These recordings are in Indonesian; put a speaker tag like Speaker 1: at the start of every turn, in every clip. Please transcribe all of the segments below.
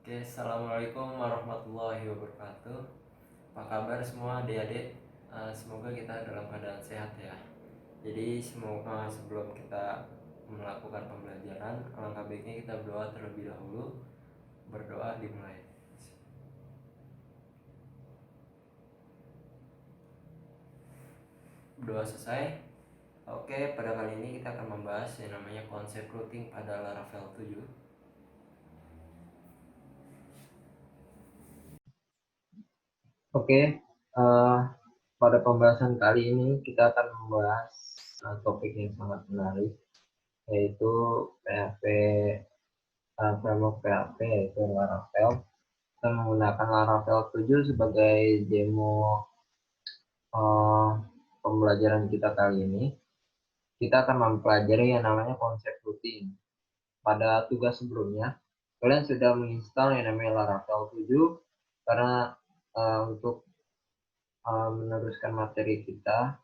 Speaker 1: Oke, assalamualaikum warahmatullahi wabarakatuh. Apa kabar semua adik-adik? Semoga kita dalam keadaan sehat ya. Jadi semoga sebelum kita melakukan pembelajaran, alangkah baiknya kita berdoa terlebih dahulu. Berdoa dimulai. Berdoa selesai. Oke, pada kali ini kita akan membahas yang namanya konsep routing pada Laravel 7. Oke, eh, pada pembahasan kali ini kita akan membahas topik yang sangat menarik, yaitu PHP, framework PHP yaitu Laravel. Kita menggunakan Laravel 7 sebagai demo pembelajaran kita kali ini. Kita akan mempelajari yang namanya konsep routing. Pada tugas sebelumnya, kalian sudah menginstal yang namanya Laravel 7 karena untuk meneruskan materi kita,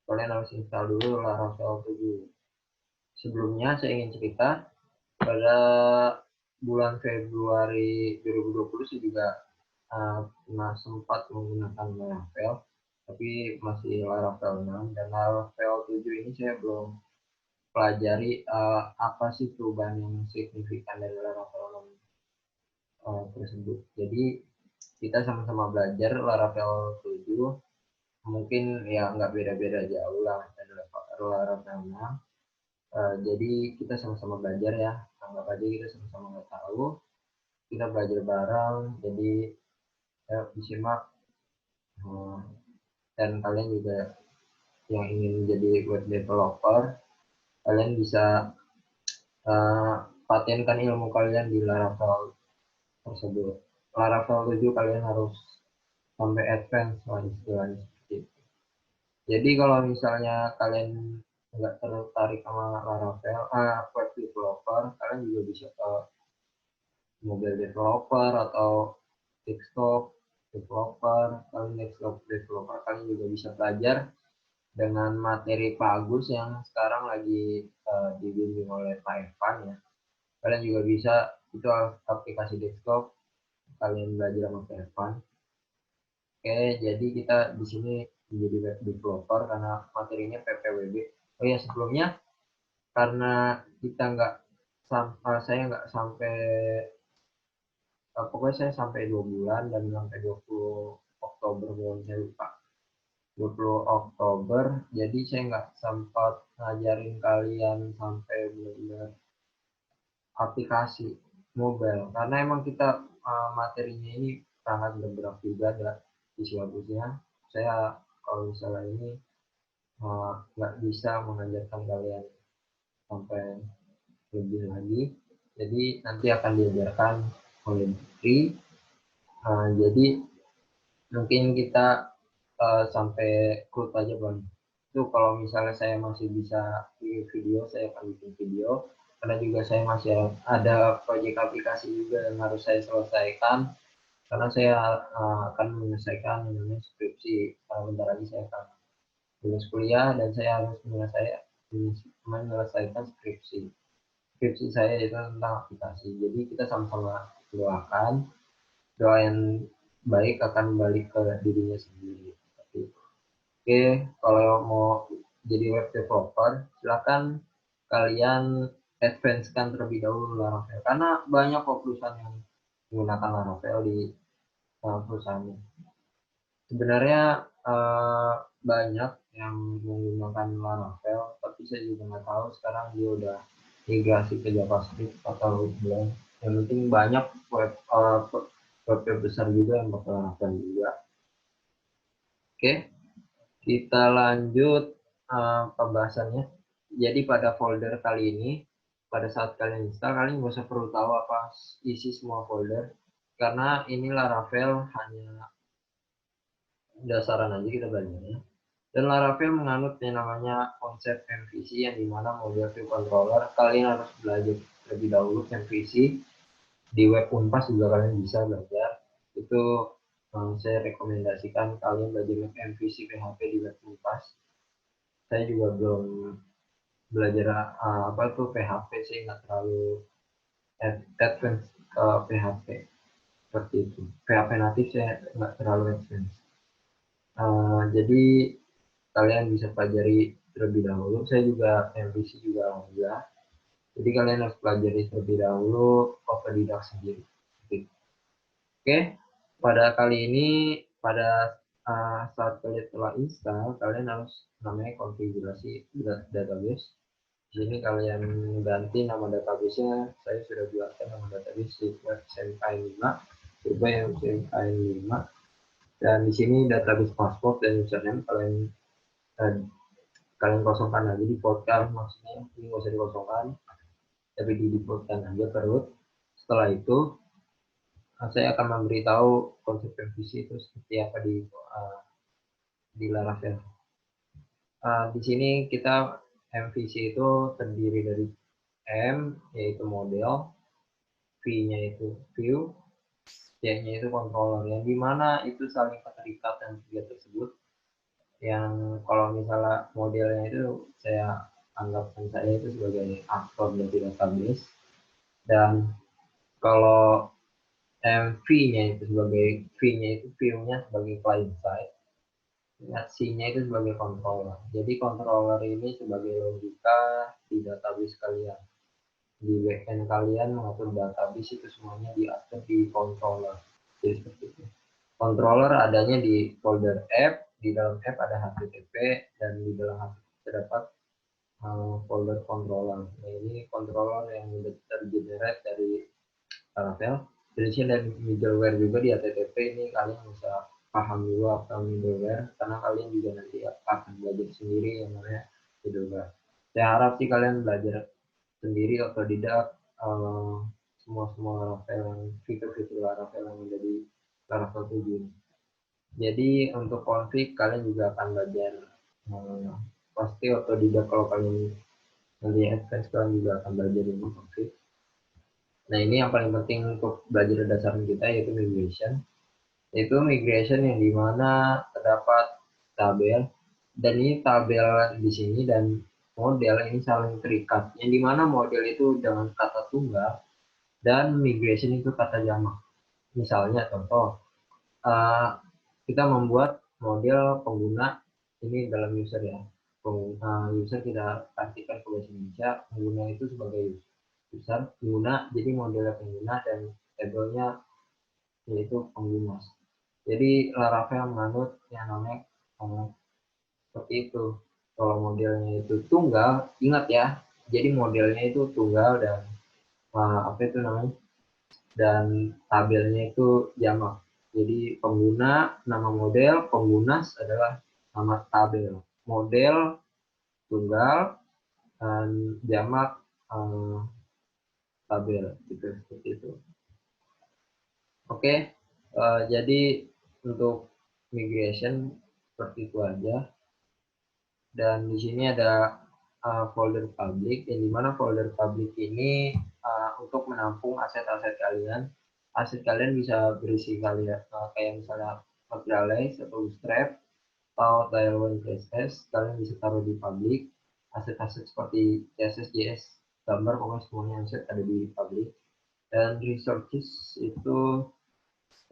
Speaker 1: kalian harus install dulu Laravel 7. Sebelumnya saya ingin cerita, pada bulan Februari 2020 saya juga pernah sempat menggunakan Laravel, tapi masih Laravel 6, dan Laravel 7 ini saya belum pelajari apa sih perubahan yang signifikan dari Laravel 6 tersebut. Jadi kita sama-sama belajar Laravel 7, mungkin ya nggak beda-beda jauh lah dari Laravel 6. Jadi kita sama-sama belajar ya, anggap aja kita sama-sama nggak tahu, kita belajar bareng. Jadi disimak, dan kalian juga yang ingin menjadi web developer, kalian bisa patenkan ilmu kalian di Laravel tersebut. Laravel 7 kalian harus sampai advance lah istilahnya seperti itu. Jadi kalau misalnya kalian nggak tertarik sama Laravel, web developer, kalian juga bisa ke mobile developer atau desktop developer. Kalian desktop developer kalian juga bisa belajar dengan materi Pak Agus yang sekarang lagi dibimbing oleh Pak Evan ya. Kalian juga bisa, itu aplikasi desktop, kalian belajar sama Pak Evan. Oke, jadi kita di sini menjadi web developer karena materinya PPWB. Oh ya, sebelumnya karena kita nggak saya nggak sampai, pokoknya saya sampai 2 bulan dan sampai 20 Oktober, saya lupa, 20 Oktober, jadi saya nggak sempat ngajarin kalian sampai benar-benar aplikasi mobile, karena emang kita materinya ini sangat bergerak juga di silabusnya. Saya kalau misalnya ini nggak bisa mengajarkan kalian sampai lebih lagi, jadi nanti akan diajarkan oleh Fikri. Jadi mungkin kita sampai quote aja Bang. Itu kalau misalnya saya masih bisa bikin video, saya akan bikin video. Karena juga saya masih ada proyek aplikasi juga yang harus saya selesaikan. Karena saya akan menyelesaikan namanya skripsi. Bentar lagi saya akan lulus kuliah dan saya harus menyelesaikan skripsi. Skripsi saya itu tentang aplikasi. Jadi kita sama-sama doakan, doa yang baik akan balik ke dirinya sendiri. Oke, kalau mau jadi web developer, silakan kalian advance-kan terlebih dahulu Laravel. Karena banyak kok perusahaan yang menggunakan Laravel di perusahaannya. Sebenarnya banyak yang menggunakan Laravel, tapi saya juga nggak tahu sekarang dia udah migrasi ke JavaScript atau belum. Yang penting banyak web besar juga yang pakai Laravel juga. Oke, kita lanjut pembahasannya. Jadi pada folder kali ini, pada saat kalian install, kalian nggak usah perlu tahu apa isi semua folder, karena ini Laravel hanya dasaran aja kita belajarnya. Dan Laravel menganut yang namanya konsep MVC, yang dimana Mobile View Controller. Kalian harus belajar terlebih dahulu MVC. Di web Unpas juga kalian bisa belajar. Itu saya rekomendasikan kalian belajar MVC PHP di web Unpas. Saya juga belum belajar apa itu PHP sih, nggak terlalu advance ke PHP. seperti itu. PHP natif saya nggak terlalu advance. Jadi kalian bisa pelajari terlebih dahulu. Saya juga MVC juga alhamdulillah. Jadi kalian harus pelajari terlebih dahulu otodidak sendiri. Oke, pada kali ini pada saat kalian telah install, kalian harus namanya konfigurasi database. Di sini kalian ganti nama database-nya. Saya sudah buatkan nama database request SMK5, coba yang SMK5. Dan di sini database password dan username kalian kosongkan lagi, defaultkan, maksudnya ini nggak usah dikosongkan, tapi di defaultkan aja terus. Setelah itu saya akan memberitahu konsep MVC itu seperti apa di Laravel. Di sini kita MVC itu terdiri dari M yaitu model, V-nya itu view, Y-nya itu controller, yang dimana itu saling terikat dan tiga tersebut. Yang kalau misalnya modelnya itu saya anggapkan saya itu sebagai aktor dari database, dan kalau V-nya itu sebagai view-nya sebagai client side, C-nya itu sebagai controller. Jadi controller ini sebagai logika di database kalian. Di backend kalian mengatur database itu semuanya diatur di controller. Jadi seperti itu. Controller adanya di folder app, di dalam app ada HTTP, dan di dalam HTTP terdapat folder controller. Nah, ini controller yang tergenerate dari Laravel. Dari sini ada middleware juga di HTTP. Ini kalian bisa paham dulu apa middleware, karena kalian juga nanti akan belajar sendiri yang namanya middleware. Saya harap sih kalian belajar sendiri atau tidak semua Laravel, fitur-fitur Laravel yang ada di Laravel 7. Jadi untuk config kalian juga akan belajar pasti otodidak. Kalau kalian nanti advance kalian juga akan belajar untuk config. Nah, ini yang paling penting untuk belajar dasar kita yaitu migration. Yaitu migration yang dimana terdapat tabel, dan ini tabel di sini dan model ini saling terikat. Yang dimana model itu dengan kata tunggal dan migration itu kata jamak. Misalnya contoh, kita membuat model pengguna ini dalam user ya. User kita artikan ke bahasa Indonesia, pengguna itu sebagai user, pengguna jadi modelnya pengguna dan tabelnya yaitu pengguna. Jadi Laravel menganut yang namanya seperti itu. Kalau modelnya itu tunggal, ingat ya. Jadi modelnya itu tunggal dan apa itu namanya? Dan tabelnya itu jamak. Jadi pengguna nama model, pengguna adalah nama tabel. Model tunggal dan jamak tabel gitu, seperti itu. Oke, jadi untuk migration seperti itu aja. Dan di sini ada folder public, yang dimana folder public ini untuk menampung aset-aset kalian. Aset kalian bisa berisi kalian kayak misalnya materialize atau bootstrap atau tailwind CSS, kalian bisa taruh di public. Aset-aset seperti CSS, JS, gambar, pokoknya semuanya aset ada di public. Dan resources itu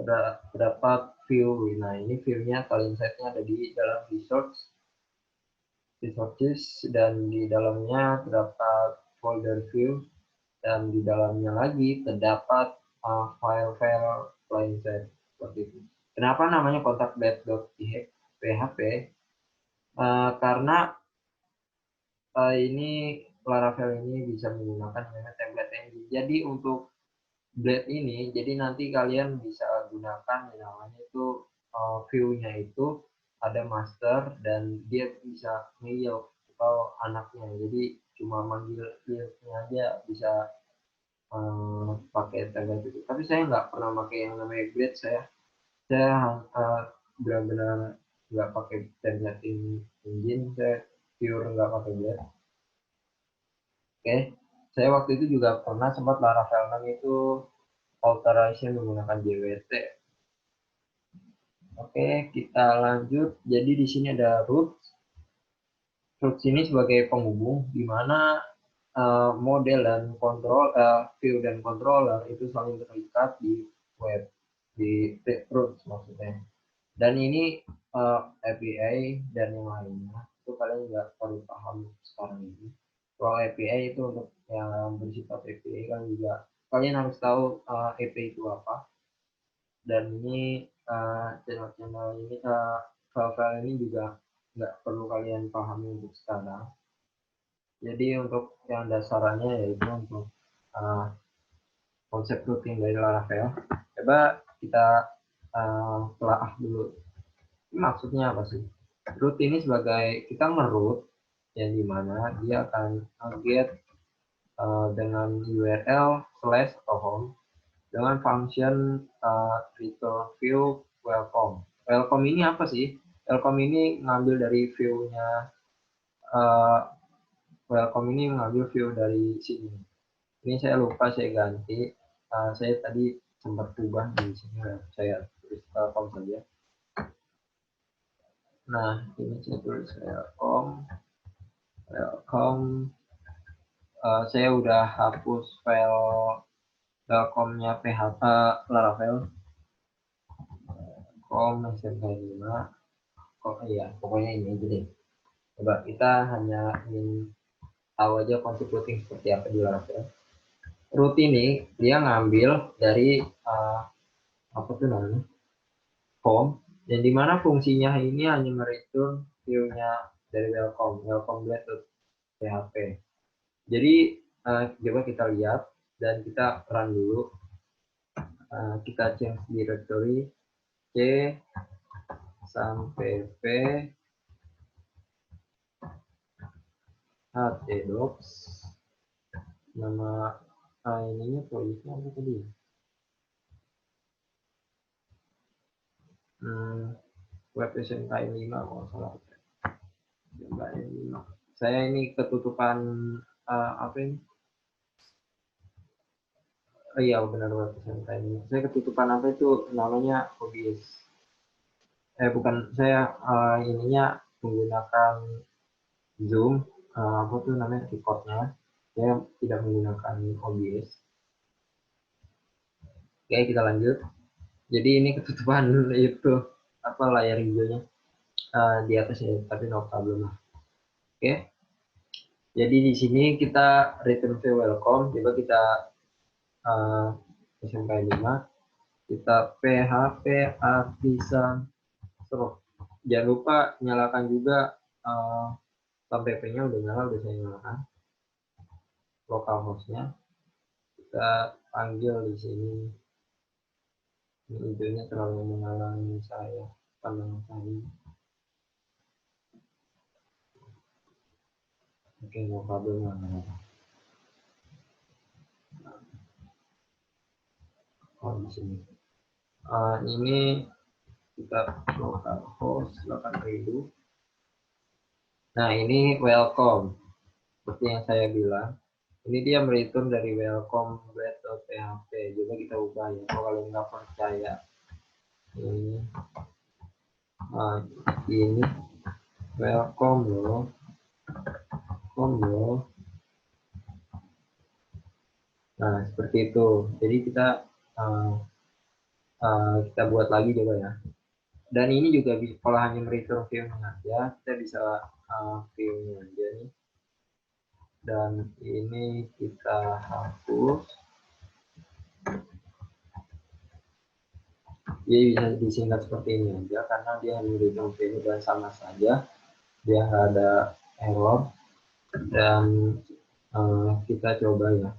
Speaker 1: terdapat view. Nah, ini view-nya kalian setnya ada di dalam resources, dan di dalamnya terdapat folder view, dan di dalamnya lagi terdapat file-file client side seperti itu. Kenapa namanya contact.php? Karena ini Laravel ini bisa menggunakan template engine. Jadi untuk Blade ini, jadi nanti kalian bisa gunakan yang namanya itu view-nya itu ada master dan dia bisa nge-yield atau anaknya. Jadi cuma manggil yield-nya aja bisa pakai template itu. Tapi saya nggak pernah pakai yang namanya Blade. Saya benar-benar nggak pakai template engine. Saya pure nggak pakai Blade. Oke, saya waktu itu juga pernah sempat Laravel 6 itu authorization menggunakan JWT. Oke, kita lanjut. Jadi di sini ada root. Root ini sebagai penghubung, di mana model dan kontrol, view dan controller itu saling terikat di web. di recruit maksudnya. Dan ini API dan yang lainnya itu kalian nggak perlu paham sekarang ini. Kalau API itu untuk yang bersifat API kan juga kalian harus tahu API itu apa. Dan ini channel-channel ini file-file ini juga nggak perlu kalian pahami untuk sekarang. Jadi untuk yang dasarnya yaitu untuk konsep routing dari Laravel. Coba kita telah dulu. Ini maksudnya apa sih? Root ini sebagai kita nge-root yang dimana dia akan get dengan URL slash atau home dengan function return view welcome. Welcome ini apa sih? Welcome ini ngambil dari view-nya welcome ini mengambil view dari sini. Ini saya lupa saya ganti. Saya tadi sempat ubah di sini, saya tulis welcome saja. Nah, ini saya tulis welcome. Saya udah hapus file welcome-nya PHP Laravel. SMK5. Oh iya, pokoknya ini aja deh. Coba kita hanya ingin tahu aja konsep routing seperti apa di Laravel. Root ini dia ngambil dari apa tuh namanya? Home, dan dimana fungsinya ini hanya mereturn view-nya dari welcome.php. Jadi coba kita lihat dan kita run dulu. Kita change directory c sampai p htdocs, nama ininya proyeknya apa tadi? Web SMK5 kalau salah. Saya ini ketutupan apa ini? Oh iya benar web SMK5. Saya ketutupan apa itu namanya OBS. Bukan, saya ininya menggunakan Zoom, apa tuh namanya recordnya. Saya tidak menggunakan OBS. Oke, kita lanjut. Jadi ini ketutupan itu apa layar hijaunya di atas ya, tapi no problem lah. Oke. Jadi di sini kita return to welcome. Coba kita SMK5, kita PHP artisan server. Jangan lupa nyalakan juga PHP-nya udah nyala, udah saya nyalakan. Localhost-nya kita panggil di sini. Ini hijaunya terlalu menghalangi saya, pandangan saya. Oke, no problem lah. Oh, di sini. Ini kita localhost 8000. Nah, ini welcome. Seperti yang saya bilang, ini dia mereturn dari welcome.php. Juga kita ubah ya, kalau kalian nggak percaya. Ini welcome loh. Nah, seperti itu. Jadi kita kita buat lagi coba ya. Dan ini juga kalau hanya mereturn view-nya aja, kita bisa view-nya aja nih. Dan ini kita hapus. Dia bisa disingkat seperti ini aja karena dia hanya mereturn view dan sama saja. Dia nggak ada error. Dan kita coba ya.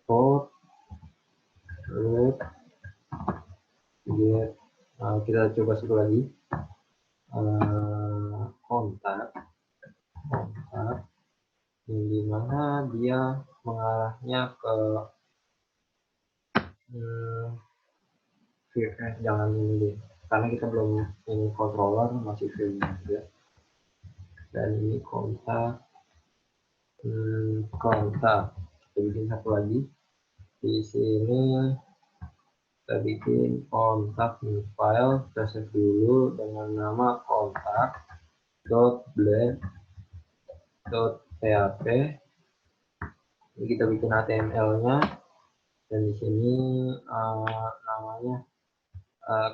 Speaker 1: Code root get, kita coba satu lagi. Kontak yang dimana dia mengarahnya ke view, jangan ini deh, karena kita belum ini controller, masih view aja. Dan ini kontak kita bikin satu lagi di sini. Kita bikin kontak new file, kita save dulu dengan nama kontak.blend.php. Ini kita bikin HTML-nya. Dan di sini namanya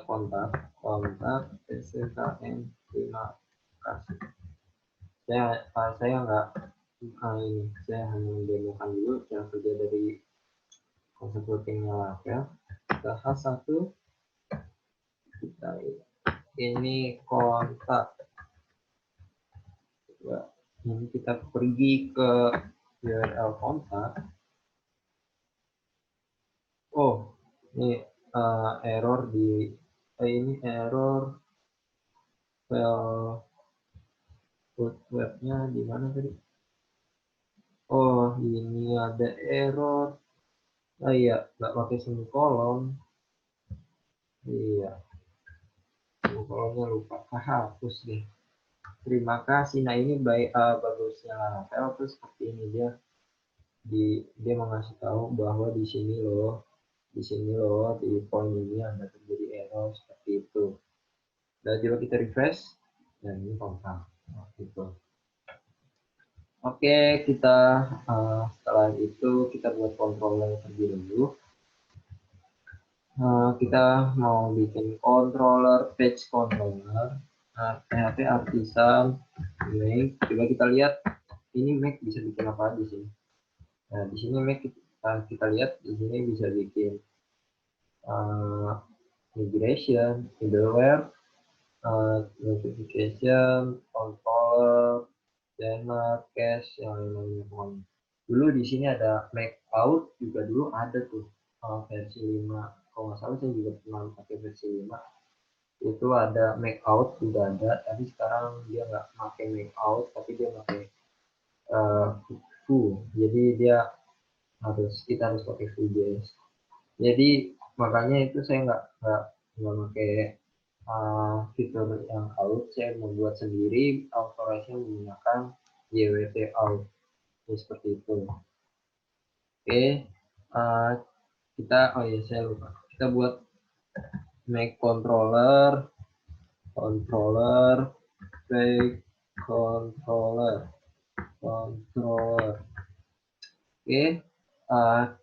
Speaker 1: kontak SKN. Terima kasih. Saya nggak ini, saya hanya mendemokan dulu cara kerja dari konsep routingnya Laravel. Kita H1, kita ini kontak. Ini kita pergi ke URL kontak. Oh, ini error di ini error file webnya di mana tadi? Oh, ini ada error. Iya, nggak pakai semikolon. Iya, semikolonnya lupa. Hapus deh. Terima kasih. Nah, ini bagusnya Laravel tuh seperti ini dia mengasih tahu bahwa di sini loh di poin ini ada terjadi error seperti itu. Dan coba kita refresh dan ini kontak. Gitu. Oke, kita setelah itu kita buat controller terlebih dulu. Kita mau bikin controller, page controller, PHP Artisan, Make. Coba kita lihat ini Make bisa bikin apa aja sih. Nah, di sini Make kita lihat di sini bisa bikin migration, middleware, notification, controller, scanner, cache, yang lain-lainnya. Dulu di sini ada Make Out juga dulu ada tuh versi 5. Kalau nggak salah saya juga pernah pakai versi 5. Itu ada Make Out juga ada, tapi sekarang dia nggak pakai Make Out, tapi dia pakai Foo. Jadi kita harus pakai Vue.js. Jadi makanya itu saya nggak pakai fitur yang out, saya membuat sendiri authorize menggunakan YWT out. Jadi seperti itu. Oke, saya lupa. Kita buat make controller, make controller. Oke,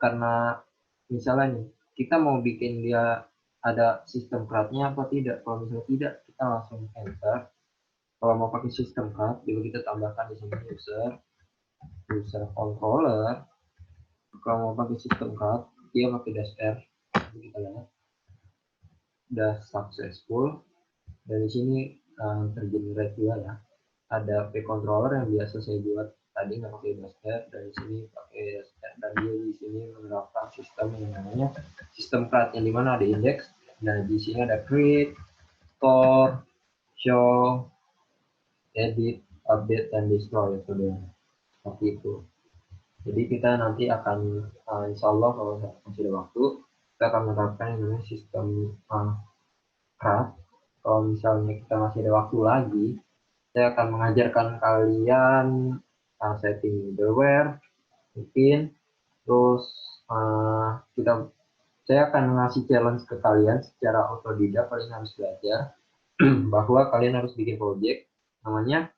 Speaker 1: karena misalnya nih, kita mau bikin dia ada sistem CRUD-nya apa tidak. Kalau misalnya tidak, kita langsung enter. Kalau mau pakai sistem CRUD, jadi kita tambahkan di sini user controller. Kalau mau pakai sistem CRUD, dia pakai -r. Kita lihat udah successful. Dari sini tergenerate juga ya. Ada p controller yang biasa saya buat tadi nggak pakai -r, dari sini pakai -r, dan dia di sini menerapkan sistem yang namanya sistem CRUD, yang dimana ada index. Nah, di sini ada create, store, show, edit, update, dan destroy. Seperti itu. Jadi kita nanti akan insya Allah kalau masih ada waktu, kita akan menerapkan yang namanya sistem CRUD. Kalau misalnya kita masih ada waktu lagi, saya akan mengajarkan kalian setting middleware, mungkin. Terus saya akan ngasih challenge ke kalian secara otodidak. Kalian harus belajar bahwa kalian harus bikin project namanya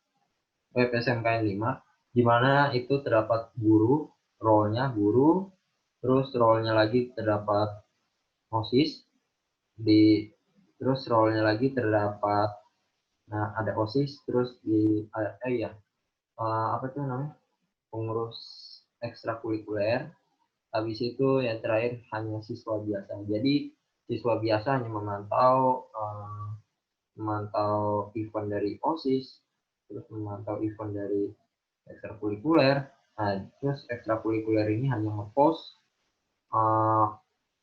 Speaker 1: web SMKN 5, di mana itu terdapat guru, role-nya guru, terus role-nya lagi terdapat OSIS, terus role-nya lagi terdapat ada OSIS, terus apa itu namanya, pengurus ekstrakurikuler. Habis itu yang terakhir hanya siswa biasa. Jadi siswa biasa hanya memantau event dari OSIS, terus memantau event dari ekstrakurikuler. Nah, terus ekstrakurikuler ini hanya ngepost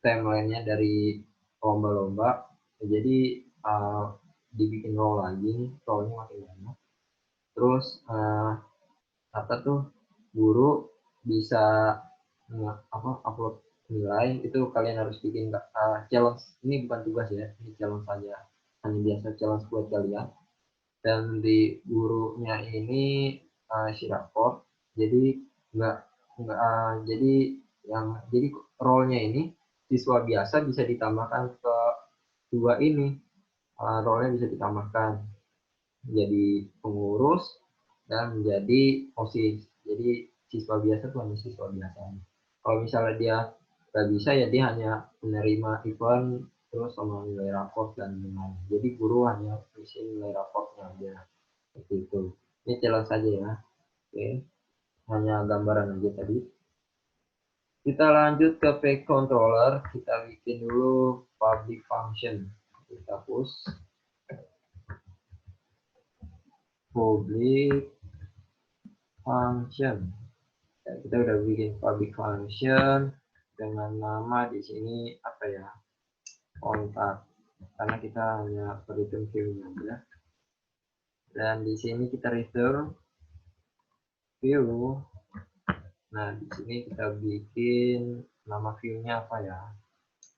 Speaker 1: timeline-nya dari lomba-lomba. Jadi dibikin role lagi, role-nya makin banyak. Terus guru bisa upload nilai. Itu kalian harus bikin challenge. Ini bukan tugas ya, ini challenge saja, hanya biasa challenge buat kalian. Dan di gurunya ini isi raport. Jadi jadi role-nya ini siswa biasa bisa ditambahkan ke dua ini. Role-nya bisa ditambahkan menjadi pengurus dan menjadi OSIS. Jadi siswa biasa tuh hanya siswa biasa. Kalau misalnya dia nggak bisa ya dia hanya menerima event terus sama nilai raport dan lain-lain. Jadi guru hanya isi nilai raportnya aja seperti itu. Ini jelas saja ya. Oke, hanya gambaran aja tadi. Kita lanjut ke page controller, kita bikin dulu public function. Kita push public function. Ya, kita udah bikin public function dengan nama di sini apa ya? Kontak. Karena kita hanya perhitung view-nya aja. Dan di sini kita return view. Nah, di sini kita bikin nama view-nya apa ya?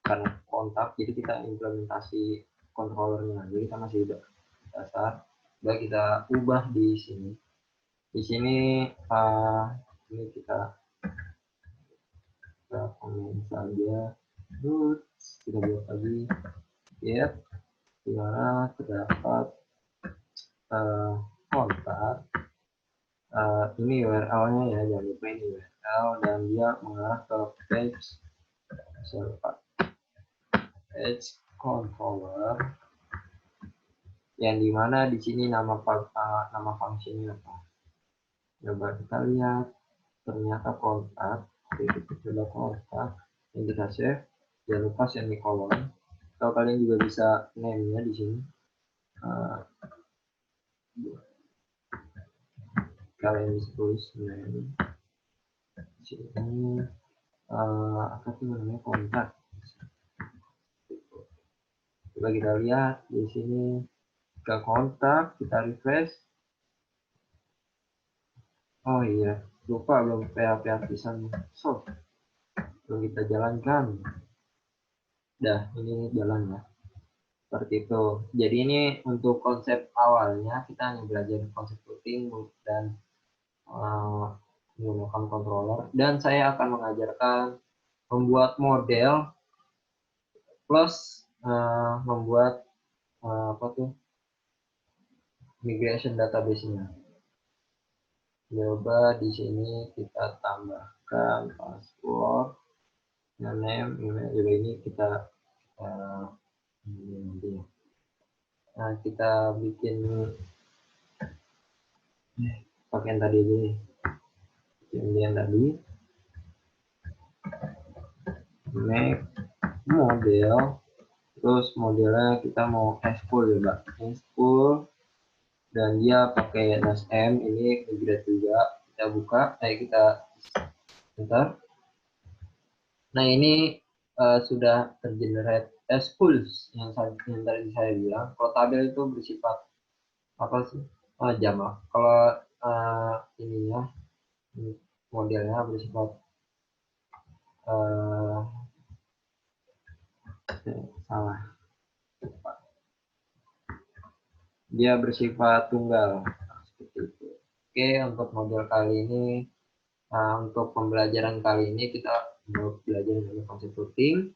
Speaker 1: Karena kontak, jadi kita implementasi controllernya. Jadi kita masih dasar. Coba kita ubah di sini. Di sini ini kita komen saja. Kita buat lagi. Get dimana terdapat kontak. Ini URL-nya ya, jangan lupa ini URL dan dia mengarah ke page controller yang dimana di sini nama fungsinya apa. Coba kita lihat, ternyata kontak, itu sudah kontak yang kita save. Jangan lupa semikolon. Atau kalian juga bisa name-nya di sini. Kalian bisa tulis name. Di sini apa tuh namanya, kontak. Coba kita lihat di sini ke kontak, kita refresh. Oh iya, lupa belum PHP artisan soft. Belum kita jalankan. Dah, ini jalan ya. Seperti itu. Jadi ini untuk konsep awalnya kita hanya belajar konsep routing dan menggunakan controller. Dan saya akan mengajarkan membuat model plus membuat apa tuh, migration database-nya. Coba di sini kita tambahkan password, name, email. Juga ini kita nah, kita bikin pakai yang tadi aja nih. Yang tadi make model, terus modelnya kita mau school ya Mbak, school, dan dia pakai NASM. Ini migrate juga. Kita buka, kita enter. Nah ini sudah tergenerate schools yang tadi saya bilang. Kalau tabel itu bersifat apa sih, jamak. Kalau ininya modelnya bersifat salah, dia bersifat tunggal seperti itu. Oke, untuk model kali ini, untuk pembelajaran kali ini kita belajar mengenai konsep routing,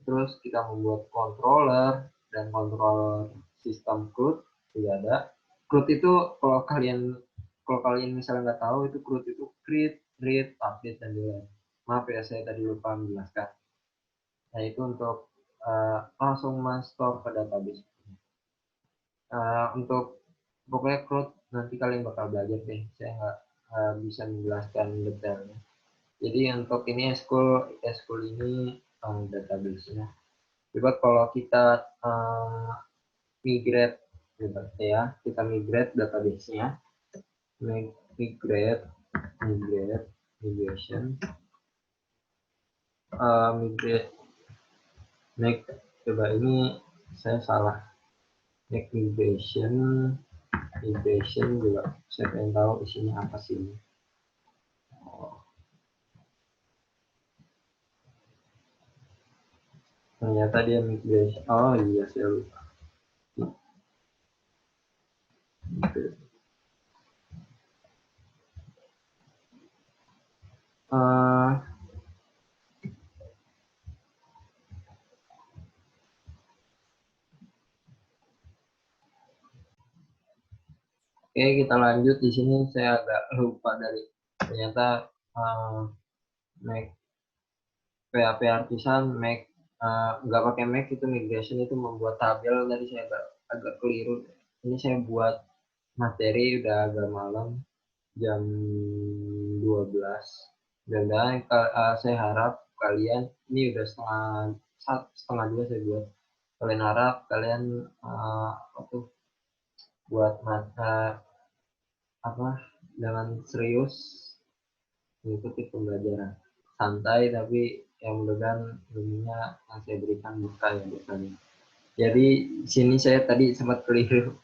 Speaker 1: terus kita membuat controller dan controller sistem CRUD juga ada. CRUD itu kalau kalian misalnya nggak tahu, itu CRUD itu create, read, update, dan delete. Maaf ya, saya tadi lupa menjelaskan. Nah itu untuk langsung men-store ke database. Untuk pokoknya CRUD nanti kalian bakal belajar deh, saya nggak bisa menjelaskan detailnya. Jadi untuk ini SQL ini database-nya. Coba kalau kita migrate ya, kita migrate database-nya, migration, coba ini saya salah, migration juga saya pengen tahu isinya apa sih ini. Ternyata dia migration. Oh iya, saya lupa. Oke, kita lanjut. Di sini saya agak lupa dari ternyata PHP Artisan Mac, nggak pakai Mac itu migration itu membuat tabel. Tadi saya agak keliru. Ini saya buat materi udah agak malam, jam 12. Dan saya harap kalian, ini udah setengah dua saya buat. Kalian harap kalian buat dengan serius mengikuti pembelajaran. Santai tapi yang mudah-mudahan ilmunya yang saya berikan buka ya buat kalian. Jadi sini saya tadi sempat keliru.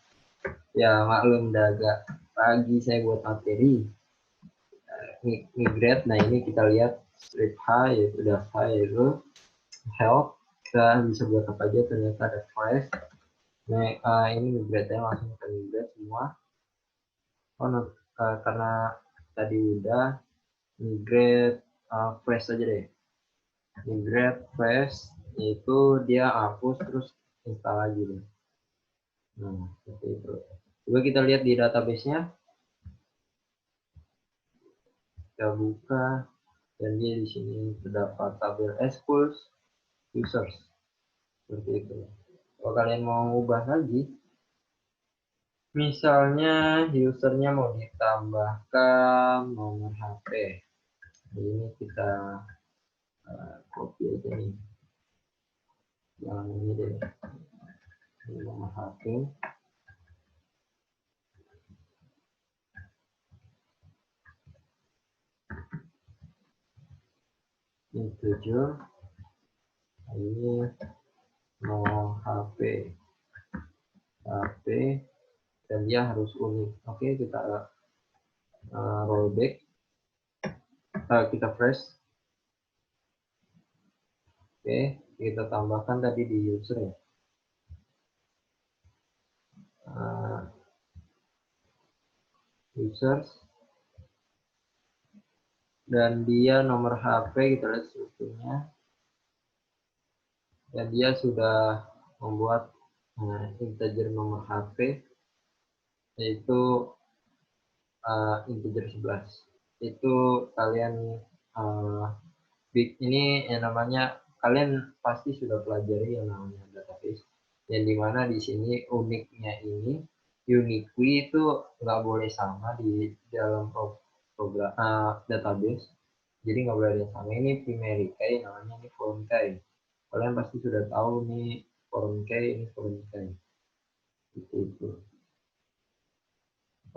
Speaker 1: Ya maklum, udah agak pagi saya buat materi. Migrate, nah ini kita lihat strip high, yaitu data, yaitu help. Kita bisa buat apa aja, ternyata ada fresh. Nah ini migrate-nya langsung ke migrate semua. Karena tadi udah migrate fresh aja deh. Migrate fresh itu dia hapus terus install lagi deh. Nah seperti itu. Coba kita lihat di database-nya. Kita buka dan dia di sini terdapat tabel schools users seperti itu. Kalau kalian mau ubah lagi, misalnya usernya mau ditambahkan nomor HP, ini kita copy aja nih, yang ini deh, ini nomor HP. Integer, ini mau HP, dan dia harus unik. Oke, kita rollback, kita fresh. Oke, kita tambahkan tadi di user ya. Users, dan dia nomor HP, kita lihat strukturnya. Dan dia sudah membuat integer nomor HP, yaitu integer 11. Itu kalian ini yang namanya, kalian pasti sudah pelajari yang namanya database, yang dimana di sini uniknya ini, uniquely itu nggak boleh sama di dalam program database. Jadi nggak boleh ada yang sama. Ini primary key, namanya ini foreign key. Kalian pasti sudah tahu nih foreign key, ini foreign key. Itu.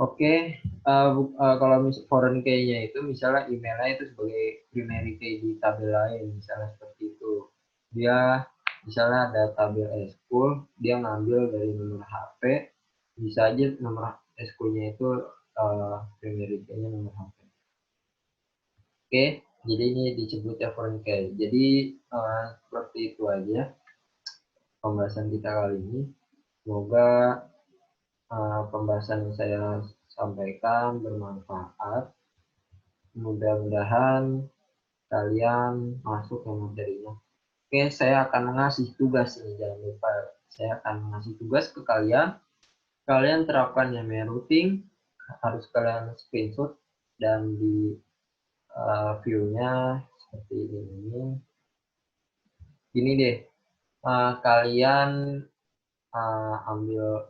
Speaker 1: Oke, kalau foreign key-nya itu misalnya emailnya itu sebagai primary key di tabel lain, misalnya seperti itu. Dia misalnya ada tabel school, dia ngambil dari nomor HP, bisa aja nomor school-nya itu primary key-nya nomor HP. Oke, jadi ini disebutnya foreign key. Jadi seperti itu aja pembahasan kita kali ini. Semoga pembahasan yang saya sampaikan bermanfaat. Mudah-mudahan kalian masuk ke materinya. Oke, saya akan ngasih tugas ini, jangan lupa. Saya akan ngasih tugas ke kalian. Kalian terapkan yang routing, harus kalian screenshot dan di view-nya seperti ini. Ini deh, kalian ambil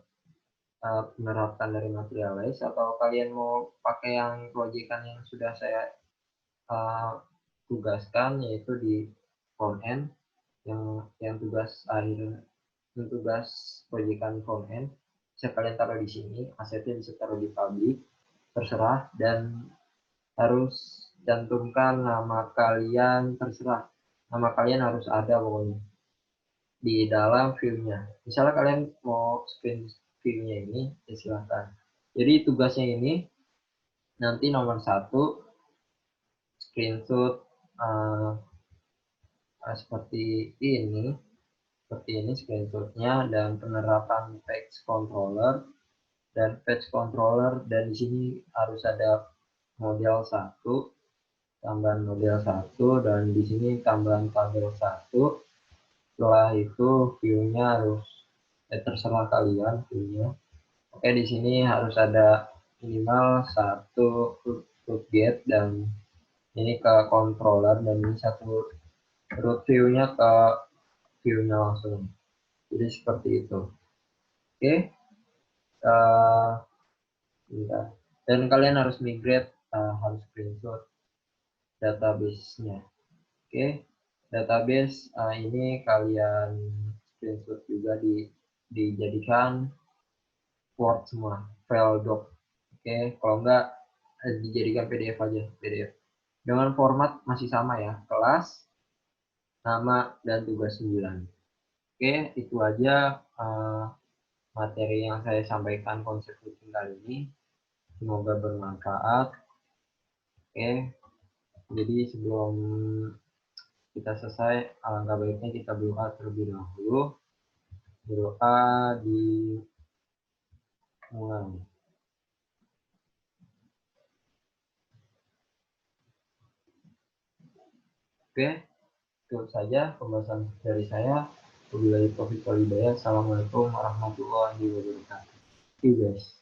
Speaker 1: menerapkan dari Materialize, atau kalian mau pakai yang proyekan yang sudah saya tugaskan, yaitu di front end, yang tugas akhir, tugas proyekan front end bisa kalian taruh di sini, asetnya bisa taruh di public, terserah, dan harus cantumkan nama kalian, terserah, nama kalian harus ada pokoknya di dalam view-nya. Misalnya kalian mau screen view-nya ini, ya silahkan. Jadi tugasnya ini nanti nomor 1 screenshot seperti ini screenshotnya, dan penerapan page controller, dan di sini harus ada model 1, tambahan model 1, dan di sini tambahan tabel 1. Setelah itu view-nya harus terserah kalian view-nya. Oke, di sini harus ada minimal 1 root get, dan ini ke controller, dan ini 1 root view-nya ke view-nya langsung. Jadi seperti itu. Oke, bentar. Dan kalian harus migrate, harus screenshot database-nya. Oke, database ini kalian screenshot juga dijadikan Word semua, file doc. Oke, kalau enggak dijadikan PDF aja, PDF. Dengan format masih sama ya, kelas, nama, dan tugas 9. Oke, itu aja materi yang saya sampaikan konsep coaching kali ini. Semoga bermanfaat. Oke, jadi sebelum kita selesai, alangkah baiknya kita berdoa terlebih dahulu. Berdoa dimulai. Oke, itu saja pembahasan dari saya. Wabillahi taufiq wal hidayah. Assalamualaikum warahmatullahi wabarakatuh. See you guys.